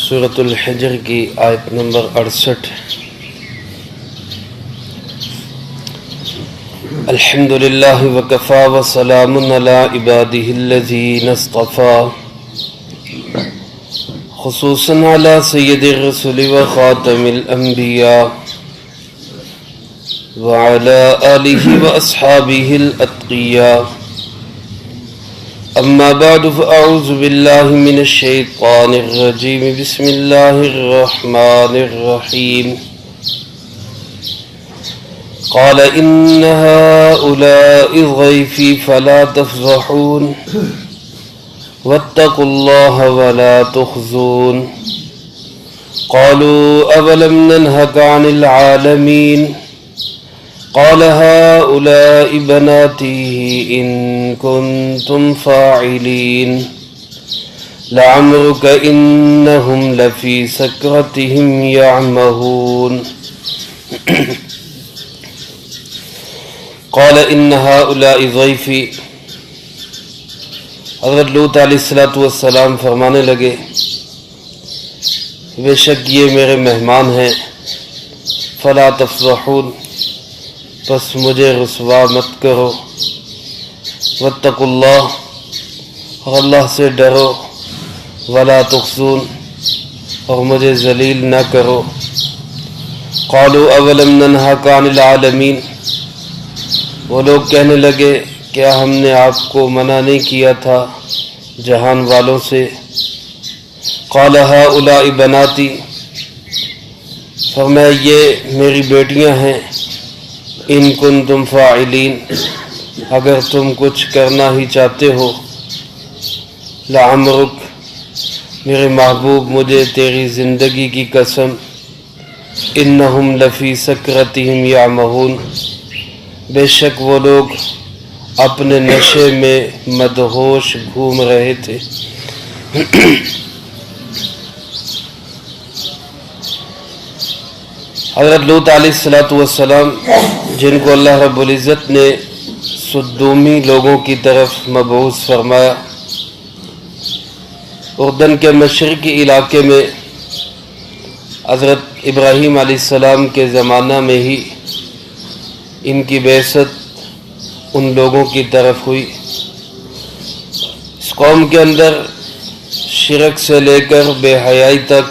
سورۃ الحجر کی آیت نمبر 68۔ الحمدللہ وکفی وسلام علی عبادہ الذین اصطفی، خصوصاً علی سید الرسل وخاتم الانبیاء وعلی آلہ واصحابہ الاتقیاء۔ اما بعد فاعوذ باللہ من الشیطان الرجیم، بسم اللہ الرحمن الرحیم۔ قال ان هؤلاء ضیفی فلا تفضحون واتقوا اللہ ولا تخزون۔ قالوا اولم ننہک عن العالمین۔ قال هؤلاء بناتي إن كنتم فاعلين لعمرك إنهم لفي سكرتهم يعمهون۔ قال إن هؤلاء ضيفي، حضرت لوط علیہ السلام فرمانے لگے بے شک یہ میرے مہمان ہیں، فلا تفضحون، پس مجھے رسوا مت کرو، واتقوا اللہ، اور اللہ سے ڈرو، ولا تخزون، اور مجھے ذلیل نہ کرو۔ قالوا اولم ننہک عن العالمین، وہ لوگ کہنے لگے کیا ہم نے آپ کو منع نہیں کیا تھا جہان والوں سے؟ قال هؤلاء بناتی، فرمایا یہ میری بیٹیاں ہیں، ان کنتم فاعلین، اگر تم کچھ کرنا ہی چاہتے ہو، لعمرک، میرے محبوب مجھے تیری زندگی کی قسم، انہم لفی سکرتہم یعمہون، بے شک وہ لوگ اپنے نشے میں مدہوش گھوم رہے تھے۔ حضرت لوط علیہ السلام جن کو اللہ رب العزت نے سدومی لوگوں کی طرف مبعوث فرمایا، اردن کے مشرقی علاقے میں حضرت ابراہیم علیہ السلام کے زمانہ میں ہی ان کی بعثت ان لوگوں کی طرف ہوئی۔ اس قوم کے اندر شرک سے لے کر بے حیائی تک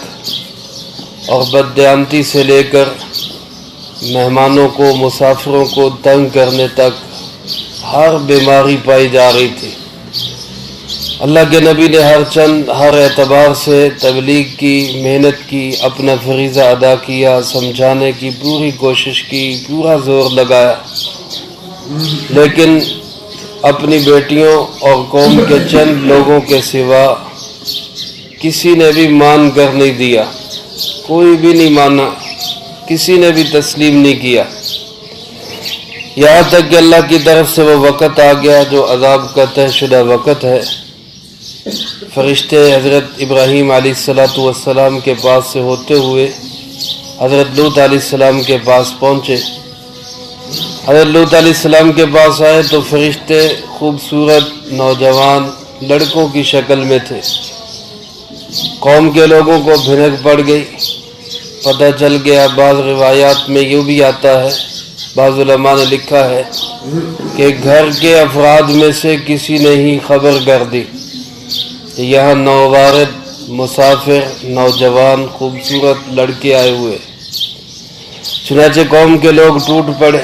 اور بددیانتی سے لے کر مہمانوں کو، مسافروں کو تنگ کرنے تک ہر بیماری پائی جا رہی تھی۔ اللہ کے نبی نے ہر اعتبار سے تبلیغ کی، محنت کی، اپنا فریضہ ادا کیا، سمجھانے کی پوری کوشش کی، پورا زور لگایا، لیکن اپنی بیٹیوں اور قوم کے چند لوگوں کے سوا کسی نے بھی مان کر نہیں دیا، کوئی بھی نہیں مانا، کسی نے بھی تسلیم نہیں کیا، یہاں تک کہ اللہ کی طرف سے وہ وقت آ گیا جو عذاب کا طے شدہ وقت ہے۔ فرشتے حضرت ابراہیم علیہ السلام کے پاس سے ہوتے ہوئے حضرت لوط علیہ السلام کے پاس پہنچے۔ حضرت لوط علیہ السلام کے پاس آئے تو فرشتے خوبصورت نوجوان لڑکوں کی شکل میں تھے۔ قوم کے لوگوں کو بھنک پڑ گئی، پتہ چل گیا، بعض روایات میں یوں بھی آتا ہے، بعض علماء نے لکھا ہے کہ گھر کے افراد میں سے کسی نے ہی خبر کر دی کہ یہاں نووارد مسافر نوجوان خوبصورت لڑکے آئے ہوئے۔ چنانچہ قوم کے لوگ ٹوٹ پڑے،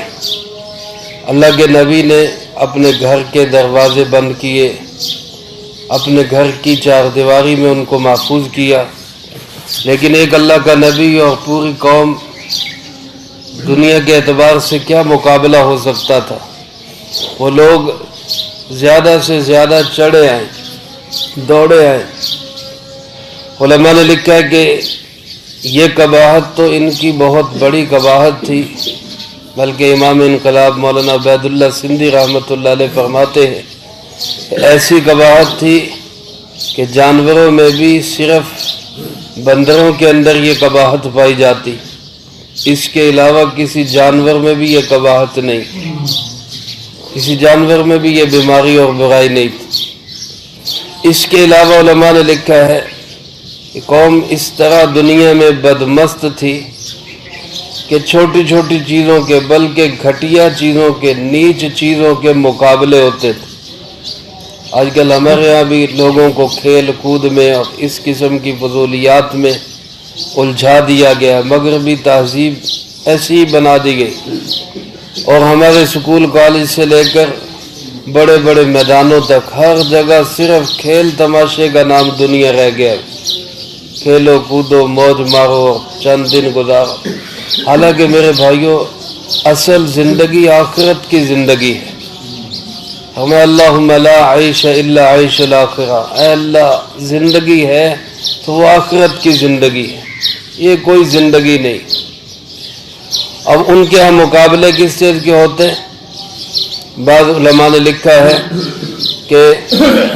اللہ کے نبی نے اپنے گھر کے دروازے بند کیے، اپنے گھر کی چار دیواری میں ان کو محفوظ کیا، لیکن ایک اللہ کا نبی اور پوری قوم، دنیا کے اعتبار سے کیا مقابلہ ہو سکتا تھا؟ وہ لوگ زیادہ سے زیادہ چڑھے آئے، دوڑے آئے۔ علماء نے لکھا ہے کہ یہ قباحت تو ان کی بہت بڑی قباحت تھی، بلکہ امام انقلاب مولانا عبید اللہ سندھی رحمۃ اللہ علیہ فرماتے ہیں ایسی قباحت تھی کہ جانوروں میں بھی صرف بندروں کے اندر یہ قباحت پائی جاتی، اس کے علاوہ کسی جانور میں بھی یہ قباحت نہیں، کسی جانور میں بھی یہ بیماری اور برائی نہیں تھی۔ اس کے علاوہ علماء نے لکھا ہے کہ قوم اس طرح دنیا میں بدمست تھی کہ چھوٹی چھوٹی چیزوں کے بلکہ گھٹیا چیزوں کے نیچ چیزوں کے مقابلے ہوتے تھے۔ آج کل ہمارے یہاں بھی لوگوں کو کھیل کود میں اور اس قسم کی فضولیات میں الجھا دیا گیا، مغربی تہذیب ایسی ہی بنا دی گئی، اور ہمارے سکول کالج سے لے کر بڑے بڑے میدانوں تک ہر جگہ صرف کھیل تماشے کا نام دنیا رہ گیا۔ کھیلو کودو موج مارو چند دن گزارو، حالانکہ میرے بھائیوں اصل زندگی آخرت کی زندگی ہے۔ ہمیں اللہم لا عیش الا عیش الاخرہ، اے اللہ زندگی ہے تو وہ آخرت کی زندگی ہے، یہ کوئی زندگی نہیں۔ اب ان کے ہاں مقابلے کس چیز کے ہوتے ہیں؟ بعض علماء نے لکھا ہے کہ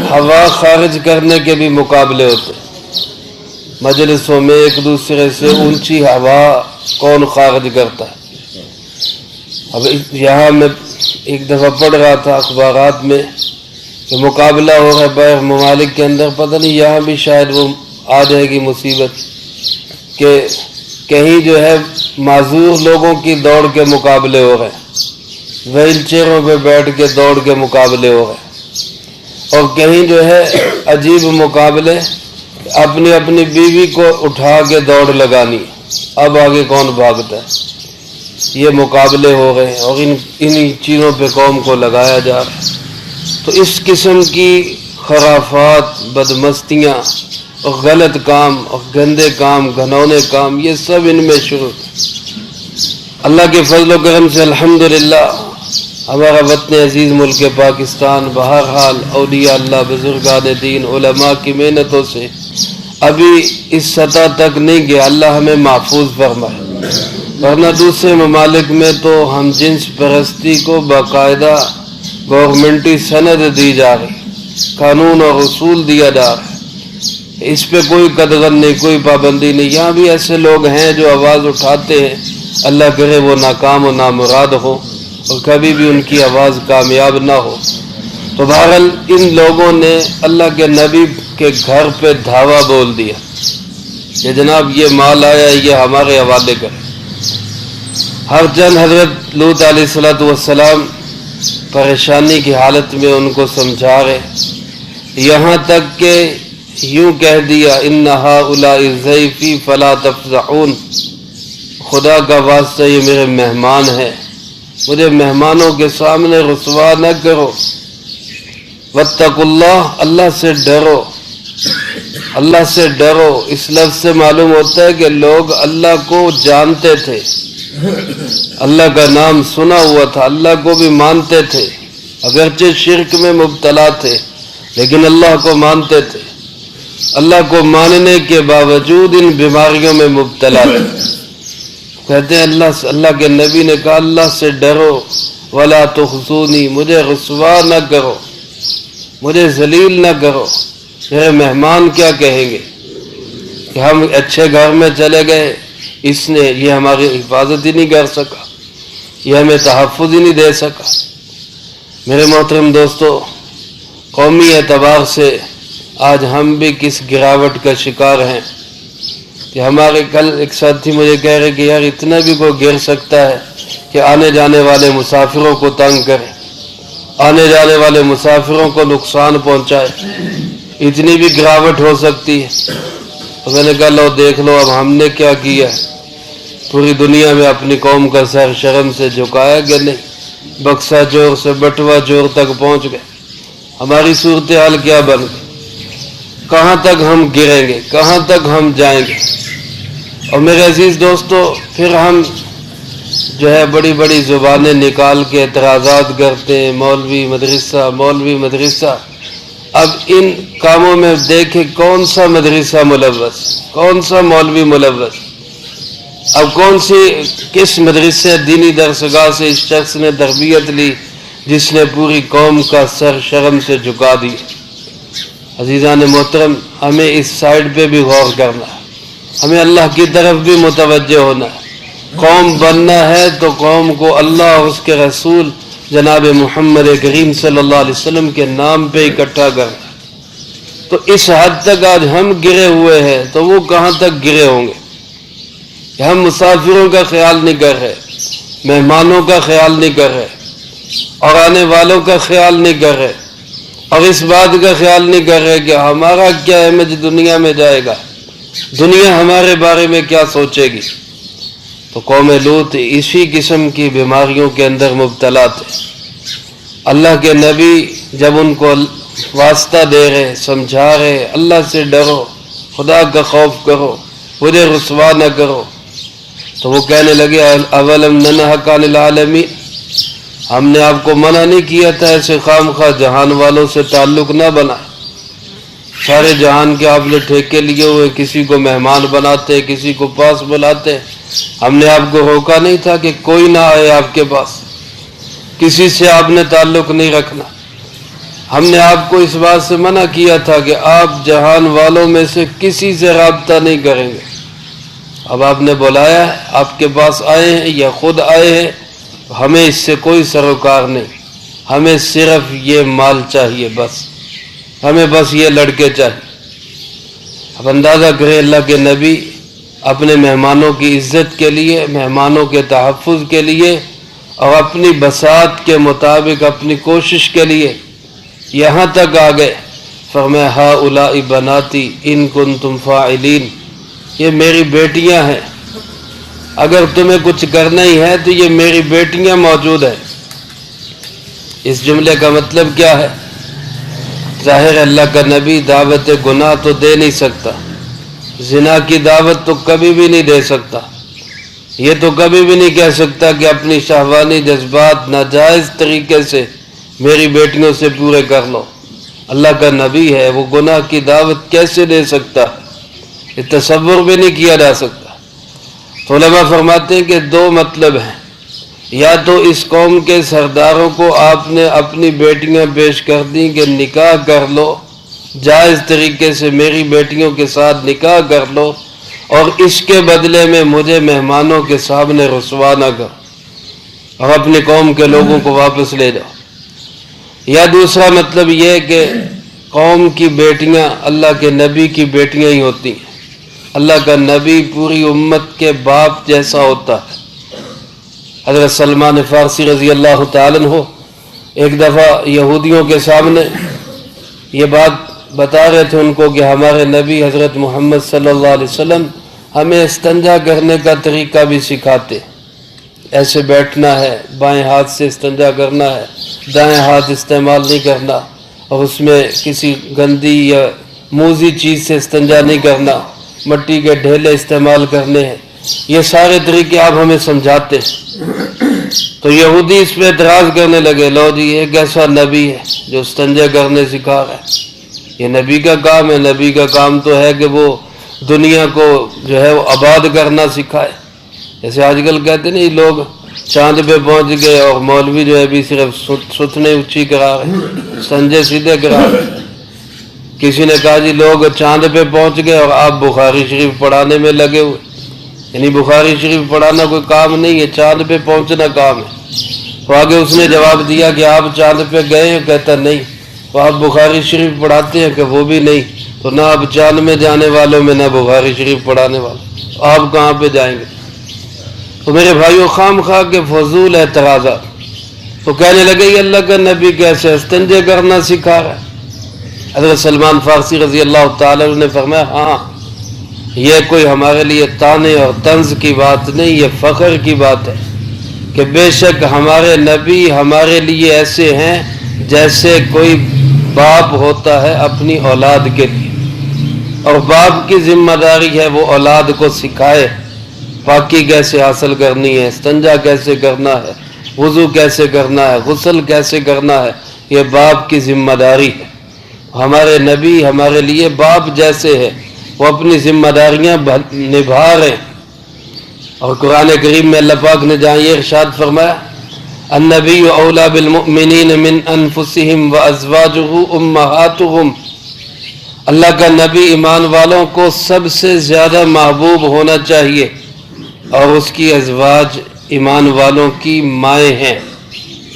ہوا خارج کرنے کے بھی مقابلے ہوتے ہیں، مجلسوں میں ایک دوسرے سے اونچی ہوا کون خارج کرتا ہے۔ اب یہاں میں ایک دفعہ پڑھ رہا تھا اخبارات میں کہ مقابلہ ہو رہا ہے بین ممالک کے اندر، پتہ نہیں یہاں بھی شاید وہ آ جائے گی مصیبت کہ کہیں جو ہے معذور لوگوں کی دوڑ کے مقابلے ہو رہے ہیں، ویل چیئروں پہ بیٹھ کے دوڑ کے مقابلے ہو رہے ہیں، اور کہیں جو ہے عجیب مقابلے اپنی اپنی بیوی کو اٹھا کے دوڑ لگانی، اب آگے کون بھاگتا ہے، یہ مقابلے ہو رہے ہیں اور انہی چیزوں پہ قوم کو لگایا جا رہا ہے۔ تو اس قسم کی خرافات، بدمستیاں اور غلط کام اور گندے کام، گھنونے کام، یہ سب ان میں شروع تھے۔ اللہ کے فضل و کرم سے الحمدللہ ہمارا وطن عزیز ملک پاکستان بہرحال اولیاء اللہ، بزرگان دین، علماء کی محنتوں سے ابھی اس سطح تک نہیں گیا، اللہ ہمیں محفوظ فرمائے، ورنہ دوسرے ممالک میں تو ہم جنس پرستی کو باقاعدہ گورنمنٹی سند دی جا رہی، قانون اور اصول دیا جا رہا ہے، اس پہ کوئی قدغن نہیں، کوئی پابندی نہیں۔ یہاں بھی ایسے لوگ ہیں جو آواز اٹھاتے ہیں، اللہ کرے وہ ناکام و نامراد ہو اور کبھی بھی ان کی آواز کامیاب نہ ہو۔ تو بہرحال ان لوگوں نے اللہ کے نبی کے گھر پہ دھاوا بول دیا کہ جناب یہ مال آیا، یہ ہمارے حوالے کرے۔ ہر چند حضرت لوط علیہ السلام پریشانی کی حالت میں ان کو سمجھا رہے، یہاں تک کہ یوں کہہ دیا ان ہؤلاء ضیفی فلا تفضحون، خدا کا واسطہ یہ میرے مہمان ہیں، مجھے مہمانوں کے سامنے رسوا نہ کرو۔ واتقوا اللہ، اللہ سے ڈرو، اللہ سے ڈرو۔ اس لفظ سے معلوم ہوتا ہے کہ لوگ اللہ کو جانتے تھے، اللہ کا نام سنا ہوا تھا، اللہ کو بھی مانتے تھے، اگرچہ شرک میں مبتلا تھے لیکن اللہ کو مانتے تھے، اللہ کو ماننے کے باوجود ان بیماریوں میں مبتلا تھے۔ کہتے ہیں اللہ کے نبی نے کہا اللہ سے ڈرو، ولا تخزونی، مجھے رسوا نہ کرو، مجھے ذلیل نہ کرو، میرے مہمان کیا کہیں گے کہ ہم اچھے گھر میں چلے گئے، اس نے یہ ہماری حفاظت ہی نہیں کر سکا، یہ ہمیں تحفظ ہی نہیں دے سکا۔ میرے محترم دوستو، قومی اعتبار سے آج ہم بھی کس گراوٹ کا شکار ہیں کہ ہمارے کل ایک ساتھی مجھے کہہ رہے کہ یار اتنا بھی کوئی گر سکتا ہے کہ آنے جانے والے مسافروں کو تنگ کرے، آنے جانے والے مسافروں کو نقصان پہنچائے، اتنی بھی گراوٹ ہو سکتی ہے۔ تو میں نے کہا لو دیکھ لو اب ہم نے کیا کیا، پوری دنیا میں اپنی قوم کا سر شرم سے جھکایا کہ نہیں، بکسا چور سے بٹوا چور تک پہنچ گئے، ہماری صورتحال کیا بن گئی، کہاں تک ہم گریں گے، کہاں تک ہم جائیں گے۔ اور میرے عزیز دوستو، پھر ہم جو ہے بڑی بڑی زبانیں نکال کے اعتراضات کرتے ہیں، مولوی مدرسہ، مولوی مدرسہ۔ اب ان کاموں میں دیکھیں کون سا مدرسہ ملوث، کون سا مولوی ملوث، اب کس مدرسے دینی درسگاہ سے اس شخص نے تربیت لی جس نے پوری قوم کا سر شرم سے جھکا دی۔ عزیزان محترم، ہمیں اس سائڈ پہ بھی غور کرنا ہے، ہمیں اللہ کی طرف بھی متوجہ ہونا ہے۔ قوم بننا ہے تو قوم کو اللہ اور اس کے رسول جناب محمد کریم صلی اللہ علیہ وسلم کے نام پہ اکٹھا کرنا، تو اس حد تک آج ہم گرے ہوئے ہیں تو وہ کہاں تک گرے ہوں گے کہ ہم مسافروں کا خیال نہیں کر رہے، مہمانوں کا خیال نہیں کر رہے، اور آنے والوں کا خیال نہیں کر رہے، اور اس بات کا خیال نہیں کر رہے کہ ہمارا کیا امیج دنیا میں جائے گا، دنیا ہمارے بارے میں کیا سوچے گی۔ تو قوم لوط اسی قسم کی بیماریوں کے اندر مبتلا تھے۔ اللہ کے نبی جب ان کو واسطہ دے رہے، سمجھا رہے اللہ سے ڈرو، خدا کا خوف کرو، مجھے رسوا نہ کرو، تو وہ کہنے لگے اولم ننہک عن العالمین، ہم نے آپ کو منع نہیں کیا تھا ایسے خام خواہ جہان والوں سے تعلق نہ بنائے، سارے جہان کے آپ نے ٹھیکے لیے ہوئے، کسی کو مہمان بناتے، کسی کو پاس بلاتے، ہم نے آپ کو روکا نہیں تھا کہ کوئی نہ آئے آپ کے پاس، کسی سے آپ نے تعلق نہیں رکھنا، ہم نے آپ کو اس بات سے منع کیا تھا کہ آپ جہان والوں میں سے کسی سے رابطہ نہیں کریں گے۔ اب آپ نے بلایا، آپ کے پاس آئے ہیں یا خود آئے ہیں، ہمیں اس سے کوئی سروکار نہیں، ہمیں صرف یہ مال چاہیے، بس ہمیں بس یہ لڑکے چاہیے۔ اب اندازہ کریں اللہ کے نبی اپنے مہمانوں کی عزت کے لیے، مہمانوں کے تحفظ کے لیے اور اپنی بساط کے مطابق اپنی کوشش کے لیے یہاں تک آ گئے، فرمایا ہؤلاء بناتی ان کنتم فاعلین، یہ میری بیٹیاں ہیں، اگر تمہیں کچھ کرنا ہی ہے تو یہ میری بیٹیاں موجود ہیں۔ اس جملے کا مطلب کیا ہے؟ ظاہر اللہ کا نبی دعوت گناہ تو دے نہیں سکتا، زنا کی دعوت تو کبھی بھی نہیں دے سکتا، یہ تو کبھی بھی نہیں کہہ سکتا کہ اپنی شہوانی جذبات ناجائز طریقے سے میری بیٹیوں سے پورے کر لو۔ اللہ کا نبی ہے، وہ گناہ کی دعوت کیسے دے سکتا؟ یہ تصور بھی نہیں کیا جا سکتا۔ تو علماء فرماتے ہیں کہ دو مطلب ہیں، یا تو اس قوم کے سرداروں کو آپ نے اپنی بیٹیاں پیش کر دیں کہ نکاح کر لو، جائز طریقے سے میری بیٹیوں کے ساتھ نکاح کر لو، اور اس کے بدلے میں مجھے مہمانوں کے سامنے رسوا نہ کرو اور اپنی قوم کے لوگوں کو واپس لے جاؤ۔ یا دوسرا مطلب یہ کہ قوم کی بیٹیاں اللہ کے نبی کی بیٹیاں ہی ہوتی ہیں، اللہ کا نبی پوری امت کے باپ جیسا ہوتا ہے۔ حضرت سلمان فارسی رضی اللہ تعالیٰ عنہ ایک دفعہ یہودیوں کے سامنے یہ بات بتا رہے تھے ان کو کہ ہمارے نبی حضرت محمد صلی اللہ علیہ وسلم ہمیں استنجا کرنے کا طریقہ بھی سکھاتے، ایسے بیٹھنا ہے، بائیں ہاتھ سے استنجا کرنا ہے، دائیں ہاتھ استعمال نہیں کرنا، اور اس میں کسی گندی یا موذی چیز سے استنجا نہیں کرنا، مٹی کے ڈھیلے استعمال کرنے ہیں، یہ سارے طریقے آپ ہمیں سمجھاتے۔ تو یہودی اس پہ اعتراض کرنے لگے، لو جی ایک ایسا نبی ہے جو استنجا کرنے سکھا رہا ہے، یہ نبی کا کام ہے، نبی کا کام تو ہے کہ وہ دنیا کو جو ہے وہ آباد کرنا سکھائے۔ جیسے آج کل کہتے نہیں لوگ چاند پہ پہنچ گئے اور مولوی جو ہے بھی صرف ستنے اونچی کرا رہے، سنجے سیدھے کرا رہے۔ کسی نے کہا جی لوگ چاند پہ پہنچ گئے اور آپ بخاری شریف پڑھانے میں لگے ہوئے، یعنی بخاری شریف پڑھانا کوئی کام نہیں ہے، چاند پہ پہنچنا کام ہے۔ تو آگے اس نے جواب دیا کہ آپ چاند پہ گئے ہیں؟ کہتا نہیں۔ تو آپ بخاری شریف پڑھاتے ہیں؟ کہ وہ بھی نہیں۔ تو نہ آپ چاند میں جانے والوں میں، نہ بخاری شریف پڑھانے والوں، آپ کہاں پہ جائیں گے؟ تو میرے بھائیوں خام خواہ کے فضول اعتراضات۔ تو کہنے لگے یہ اللہ کا نبی کیسے استنجے کرنا سکھا رہا ہے؟ حضرت سلمان فارسی رضی اللہ تعالیٰ عنہ نے فرمایا ہاں، یہ کوئی ہمارے لیے طعنے اور طنز کی بات نہیں، یہ فخر کی بات ہے کہ بے شک ہمارے نبی ہمارے لیے ایسے ہیں جیسے کوئی باپ ہوتا ہے اپنی اولاد کے لیے، اور باپ کی ذمہ داری ہے وہ اولاد کو سکھائے پاکی کیسے حاصل کرنی ہے، استنجا کیسے کرنا ہے، وضو کیسے کرنا ہے، غسل کیسے کرنا ہے، یہ باپ کی ذمہ داری ہے۔ ہمارے نبی ہمارے لیے باپ جیسے ہے، وہ اپنی ذمہ داریاں نبھا رہے ہیں۔ اور قرآن کریم میں اللہ پاک نے جہاں یہ ارشاد فرمایا النبی اولیٰ بالمؤمنین من انفسہم وازواجہ امہاتہم، اللہ کا نبی ایمان والوں کو سب سے زیادہ محبوب ہونا چاہیے، اور اس کی ازواج ایمان والوں کی مائیں ہیں۔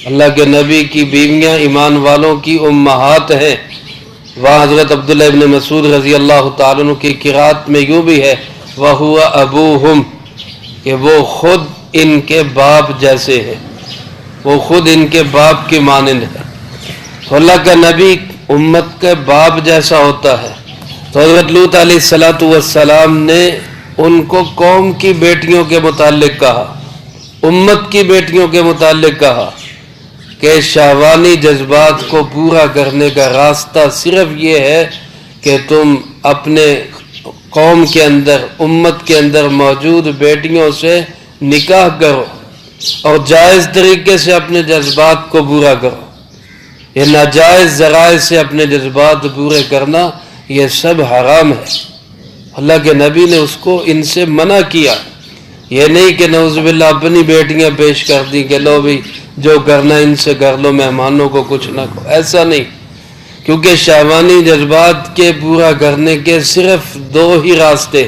اللہ کے نبی کی بیویاں ایمان والوں کی امہات ہیں، وہاں حضرت عبداللہ ابن مسعود رضی اللہ تعالیٰ عنہ کی قرات میں یوں بھی ہے وَهُوَ أَبُوهُمْ کہ وہ خود ان کے باپ جیسے ہے، وہ خود ان کے باپ کی مانند ہے۔ تو اللہ کا نبی امت کے باپ جیسا ہوتا ہے۔ تو حضرت لوط علیہ السلام نے ان کو قوم کی بیٹیوں کے متعلق کہا، امت کی بیٹیوں کے متعلق کہا کہ شہوانی جذبات کو پورا کرنے کا راستہ صرف یہ ہے کہ تم اپنے قوم کے اندر، امت کے اندر موجود بیٹیوں سے نکاح کرو اور جائز طریقے سے اپنے جذبات کو پورا کرو۔ یہ ناجائز ذرائع سے اپنے جذبات پورے کرنا یہ سب حرام ہے۔ اللہ کے نبی نے اس کو ان سے منع کیا، یہ نہیں کہ نعوذ باللہ اپنی بیٹیاں پیش کر دی کہ لو بھی جو کرنا ان سے کر لو، مہمانوں کو کچھ نہ کہو، ایسا نہیں، کیونکہ شہوانی جذبات کے پورا کرنے کے صرف دو ہی راستے،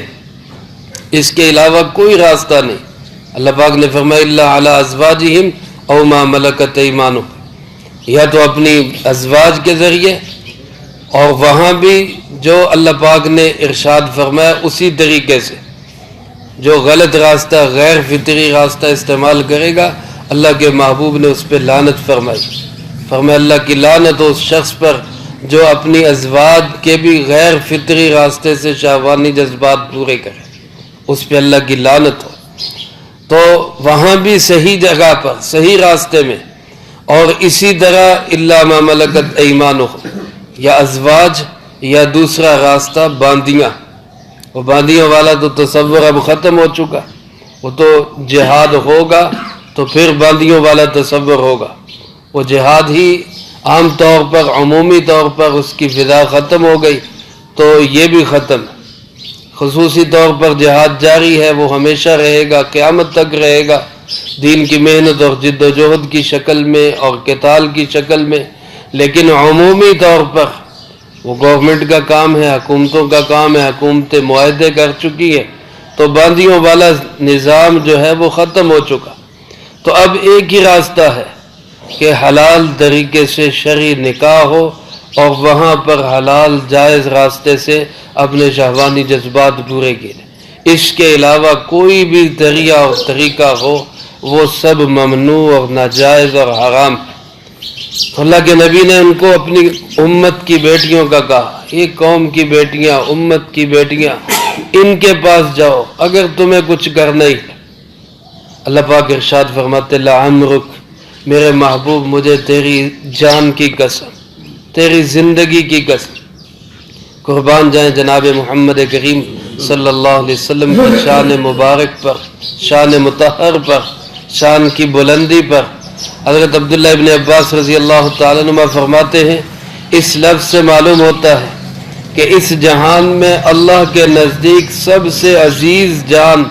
اس کے علاوہ کوئی راستہ نہیں۔ اللہ پاک نے فرمایا الا علی ازواجہم او ما ملکت ایمانہم، یا تو اپنی ازواج کے ذریعے، اور وہاں بھی جو اللہ پاک نے ارشاد فرمایا اسی طریقے سے، جو غلط راستہ غیر فطری راستہ استعمال کرے گا اللہ کے محبوب نے اس پہ لعنت فرمائی، فرمایا اللہ کی لعنت اس شخص پر جو اپنی ازواج کے بھی غیر فطری راستے سے شہوانی جذبات پورے کرے، اس پہ اللہ کی لعنت ہو۔ تو وہاں بھی صحیح جگہ پر، صحیح راستے میں، اور اسی طرح الا ما ملکت ایمانہم، یا ازواج یا دوسرا راستہ باندیاں۔ وہ باندیوں والا تو تصور اب ختم ہو چکا، وہ تو جہاد ہوگا تو پھر باندیوں والا تصور ہوگا، وہ جہاد ہی عام طور پر، عمومی طور پر اس کی فضا ختم ہو گئی، تو یہ بھی ختم۔ خصوصی طور پر جہاد جاری ہے، وہ ہمیشہ رہے گا، قیامت تک رہے گا، دین کی محنت اور جد و جہد کی شکل میں اور قتال کی شکل میں، لیکن عمومی طور پر وہ گورنمنٹ کا کام ہے، حکومتوں کا کام ہے، حکومتیں معاہدے کر چکی ہے، تو باندیوں والا نظام جو ہے وہ ختم ہو چکا۔ تو اب ایک ہی راستہ ہے کہ حلال طریقے سے شرعی نکاح ہو اور وہاں پر حلال جائز راستے سے اپنے شہوانی جذبات پورے کیے، اس کے علاوہ کوئی بھی ذریعہ اور طریقہ ہو وہ سب ممنوع اور ناجائز اور حرام۔ تو اللہ کے نبی نے ان کو اپنی امت کی بیٹیوں کا کہا، یہ قوم کی بیٹیاں، امت کی بیٹیاں، ان کے پاس جاؤ اگر تمہیں کچھ کرنا ہی ہے۔ اللہ پاک ارشاد فرماتے لعمرک، میرے محبوب مجھے تیری جان کی قسم، تیری زندگی کی قسم، قربان جائیں جناب محمد کریم صلی اللہ علیہ وسلم کی شان مبارک پر، شان مطہر پر، شان کی بلندی پر۔ حضرت عبداللہ ابن عباس رضی اللہ تعالیٰ عنہ فرماتے ہیں اس لفظ سے معلوم ہوتا ہے کہ اس جہان میں اللہ کے نزدیک سب سے عزیز جان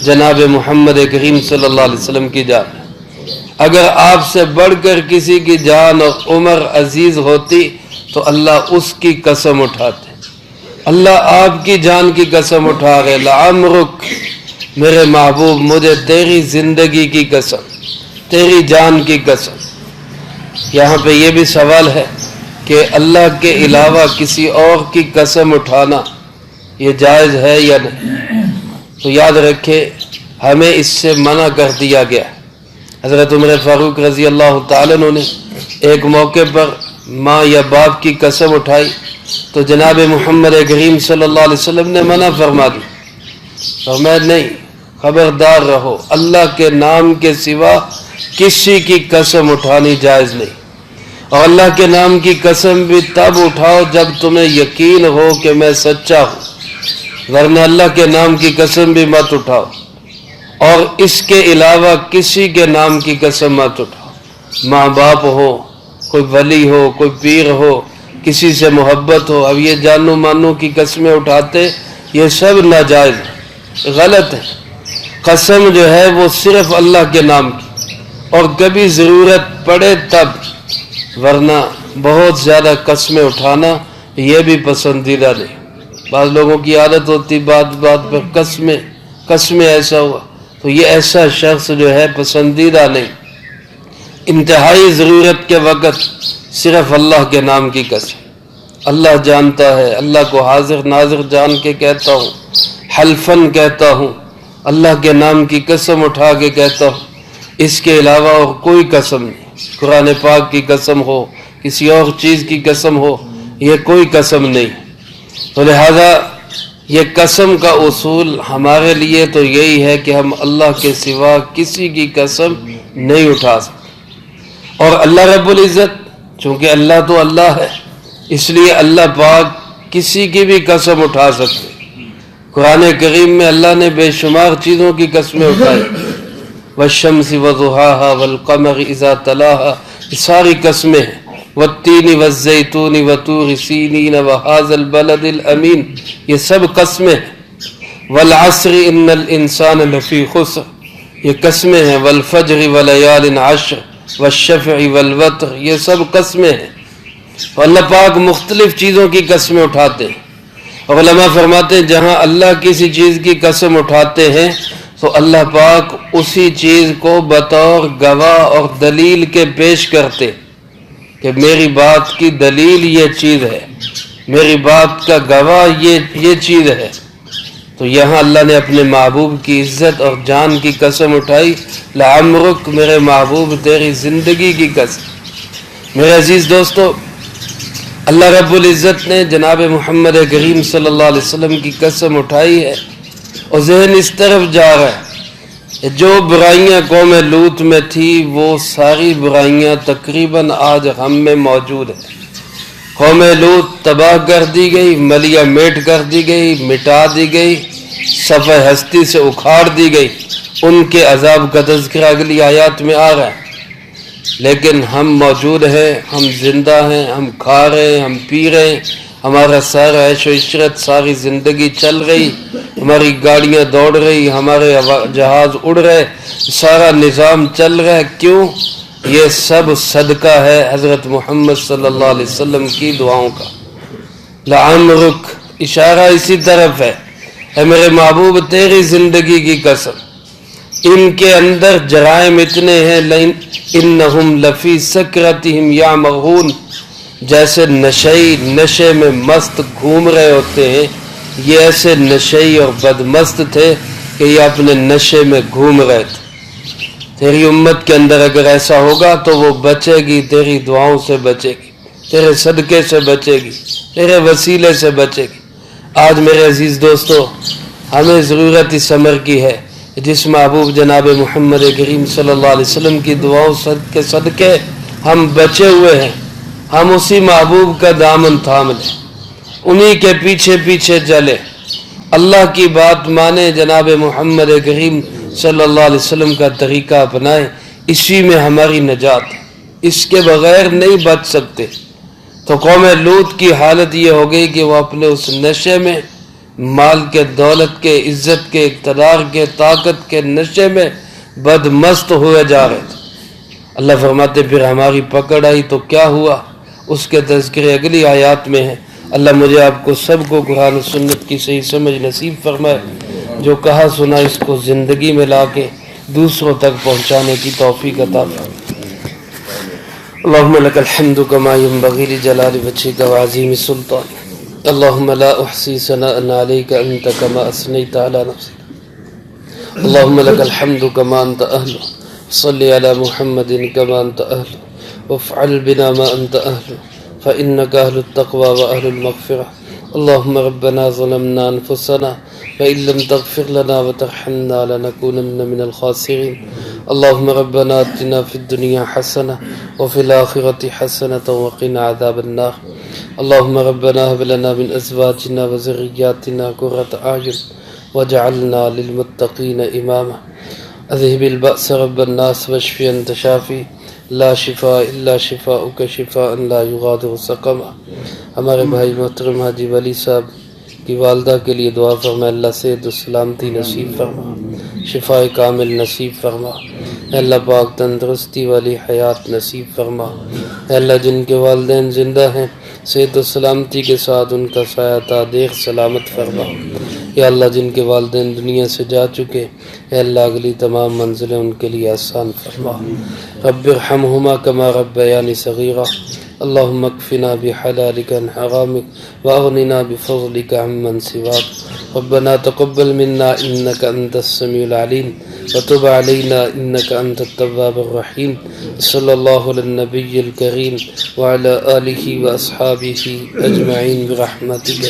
جناب محمد کریم صلی اللہ علیہ وسلم کی جان ہے۔ اگر آپ سے بڑھ کر کسی کی جان اور عمر عزیز ہوتی تو اللہ اس کی قسم اٹھاتے، اللہ آپ کی جان کی قسم اٹھا رہے، لعمرک میرے محبوب مجھے تیری زندگی کی قسم، تیری جان کی قسم۔ یہاں پہ یہ بھی سوال ہے کہ اللہ کے علاوہ کسی اور کی قسم اٹھانا یہ جائز ہے یا نہیں؟ تو یاد رکھے ہمیں اس سے منع کر دیا گیا۔ حضرت عمر فاروق رضی اللہ تعالیٰ عنہ نے ایک موقع پر ماں یا باپ کی قسم اٹھائی تو جناب محمد کریم صلی اللہ علیہ وسلم نے منع فرما دی، فرمایا نہیں، خبردار رہو، اللہ کے نام کے سوا کسی کی قسم اٹھانی جائز نہیں، اور اللہ کے نام کی قسم بھی تب اٹھاؤ جب تمہیں یقین ہو کہ میں سچا ہوں، ورنہ اللہ کے نام کی قسم بھی مت اٹھاؤ، اور اس کے علاوہ کسی کے نام کی قسم مت اٹھاؤ، ماں باپ ہو، کوئی ولی ہو، کوئی پیر ہو، کسی سے محبت ہو، اب یہ جانو مانو کی قسمیں اٹھاتے یہ سب ناجائز ہے، غلط ہے۔ قسم جو ہے وہ صرف اللہ کے نام کی، اور کبھی ضرورت پڑے تب، ورنہ بہت زیادہ قسمیں اٹھانا یہ بھی پسندیدہ نہیں۔ بعض لوگوں کی عادت ہوتی بات بات پر قسمیں ایسا ہوا، تو یہ ایسا شخص جو ہے پسندیدہ نہیں۔ انتہائی ضرورت کے وقت صرف اللہ کے نام کی قسم، اللہ جانتا ہے، اللہ کو حاضر ناظر جان کے کہتا ہوں، حلفن کہتا ہوں، اللہ کے نام کی قسم اٹھا کے کہتا ہوں، اس کے علاوہ اور کوئی قسم نہیں۔ قرآن پاک کی قسم ہو، کسی اور چیز کی قسم ہو، یہ کوئی قسم نہیں۔ تو لہذا یہ قسم کا اصول ہمارے لیے تو یہی ہے کہ ہم اللہ کے سوا کسی کی قسم نہیں اٹھا سکتے، اور اللہ رب العزت چونکہ اللہ تو اللہ ہے، اس لیے اللہ پاک کسی کی بھی قسم اٹھا سکتے۔ قرآن کریم میں اللہ نے بے شمار چیزوں کی قسمیں اٹھائی، والشمس وضحاها والقمر اذا تلاها، یہ ساری قسمیں ہیں، والتین والزیتون وطور سینین وهذا البلد الامین، یہ سب قسمیں ہیں، والعصر ان الانسان لفی خسر، یہ قسمیں ہیں، والفجر ولیال عشر والشفع والوتر، یہ سب قسمیں ہیں۔ تو اللہ پاک مختلف چیزوں کی قسمیں اٹھاتے ہیں، اور علماء فرماتے ہیں جہاں اللہ کسی چیز کی قسم اٹھاتے ہیں تو اللہ پاک اسی چیز کو بطور گواہ اور دلیل کے پیش کرتے کہ میری بات کی دلیل یہ چیز ہے، میری بات کا گواہ یہ چیز ہے۔ تو یہاں اللہ نے اپنے محبوب کی عزت اور جان کی قسم اٹھائی، لعمرک، میرے محبوب تیری زندگی کی قسم۔ میرے عزیز دوستو، اللہ رب العزت نے جناب محمد کریم صلی اللہ علیہ وسلم کی قسم اٹھائی ہے، اور ذہن اس طرف جا رہا ہے کہ جو برائیاں قوم لوط میں تھی وہ ساری برائیاں تقریباً آج ہم میں موجود ہیں۔ قوم لوط تباہ کر دی گئی، ملیہ میٹ کر دی گئی، مٹا دی گئی، صفحہ ہستی سے اکھاڑ دی گئی، ان کے عذاب کا تذکرہ اگلی آیات میں آ رہا ہے، لیکن ہم موجود ہیں، ہم زندہ ہیں، ہم کھا رہے ہیں، ہم پی رہے ہیں، ہمارا سارا عیش و عشرت، ساری زندگی چل رہی، ہماری گاڑیاں دوڑ رہی، ہمارے جہاز اڑ رہے، سارا نظام چل رہا ہے۔ کیوں؟ یہ سب صدقہ ہے حضرت محمد صلی اللہ علیہ وسلم کی دعاؤں کا۔ لعمرک، اشارہ اسی طرف ہے، اے میرے محبوب تیری زندگی کی قسم، ان کے اندر جرائم اتنے ہیں، انہم لفی سکرتہم یعمہون، جیسے نشے میں مست گھوم رہے ہوتے ہیں، یہ ایسے نشئی اور بدمست تھے کہ یہ اپنے نشے میں گھوم رہے تھے۔ تیری امت کے اندر اگر ایسا ہوگا تو وہ بچے گی، تیری دعاؤں سے بچے گی، تیرے صدقے سے بچے گی، تیرے وسیلے سے بچے گی۔ آج میرے عزیز دوستو، ہمیں ضرورت اس امر کی ہے، جس محبوب جناب محمد کریم صلی اللہ علیہ وسلم کی دعاؤں کے صدقے ہم بچے ہوئے ہیں، ہم اسی محبوب کا دامن تھام لیں، انہی کے پیچھے پیچھے چلے، اللہ کی بات مانے، جناب محمد کریم صلی اللہ علیہ وسلم کا طریقہ اپنائے، اسی میں ہماری نجات ہے، اس کے بغیر نہیں بچ سکتے۔ تو قوم لوط کی حالت یہ ہو گئی کہ وہ اپنے اس نشے میں، مال کے، دولت کے، عزت کے، اقتدار کے، طاقت کے نشے میں بدمست ہوئے جا رہے تھے۔ اللہ فرماتے پھر ہماری پکڑ آئی تو کیا ہوا، اس کے تذکرے اگلی آیات میں ہیں۔ اللہ مجھے آپ کو سب کو قرآن و سنت کی صحیح سمجھ نصیب فرمائے، جو کہا سنا اس کو زندگی میں لا کے دوسروں تک پہنچانے کی توفیق عطا فرمائے۔ اللہم لک الحمد کما ینبغی لجلال وجہک وعظیم سلطانک، اللہم لا احصی ثناء علیک انت کما اثنیت علی نفسک، اللہم لک الحمد کما انت اہل، صلی علی محمد کما انت اہل، وافعل بنا ما انت اہل، فإنك أهل التقوى وأهل المغفرة، اللهم ربنا ظلمنا أنفسنا وإن لم تغفر لنا وترحمنا لنكونن من الخاسرين، اللهم ربنا آتنا في الدنيا حسنة وفي الآخرة حسنة وقنا عذاب النار، اللهم ربنا هب لنا من أزواجنا وذرياتنا قرة أعين واجعلنا للمتقين إماما، اذهب البأس رب الناس واشف أنت شافي لا شفاء الا شفاءک شفاء لا یغادر سقما۔ ہمارے بھائی محترم حاجی ولی صاحب کی والدہ کے لیے دعا فرما، اللہ صحت و سلامتی نصیب فرما، شفاء کامل نصیب فرما، اے اللہ پاک تندرستی والی حیات نصیب فرما، اے اللہ جن کے والدین زندہ ہیں صحت و سلامتی کے ساتھ ان کا سایہ تا دیکھ سلامت فرما، یا اللہ جن کے والدین دنیا سے جا چکے اے اللہ اگلی تمام منزلیں ان کے لیے آسان فرما، رب ارحمہما کما ربیانی صغیرہ، اللهم اكفنا بحلالك عن حرامك واغننا بفضلك عمن سواك. ربنا تقبل منا انك انت السميع العليم وتب علينا انك انت التواب الرحيم. صلى الله على النبي الكريم وعلى آله واصحابه اجمعين برحمتك.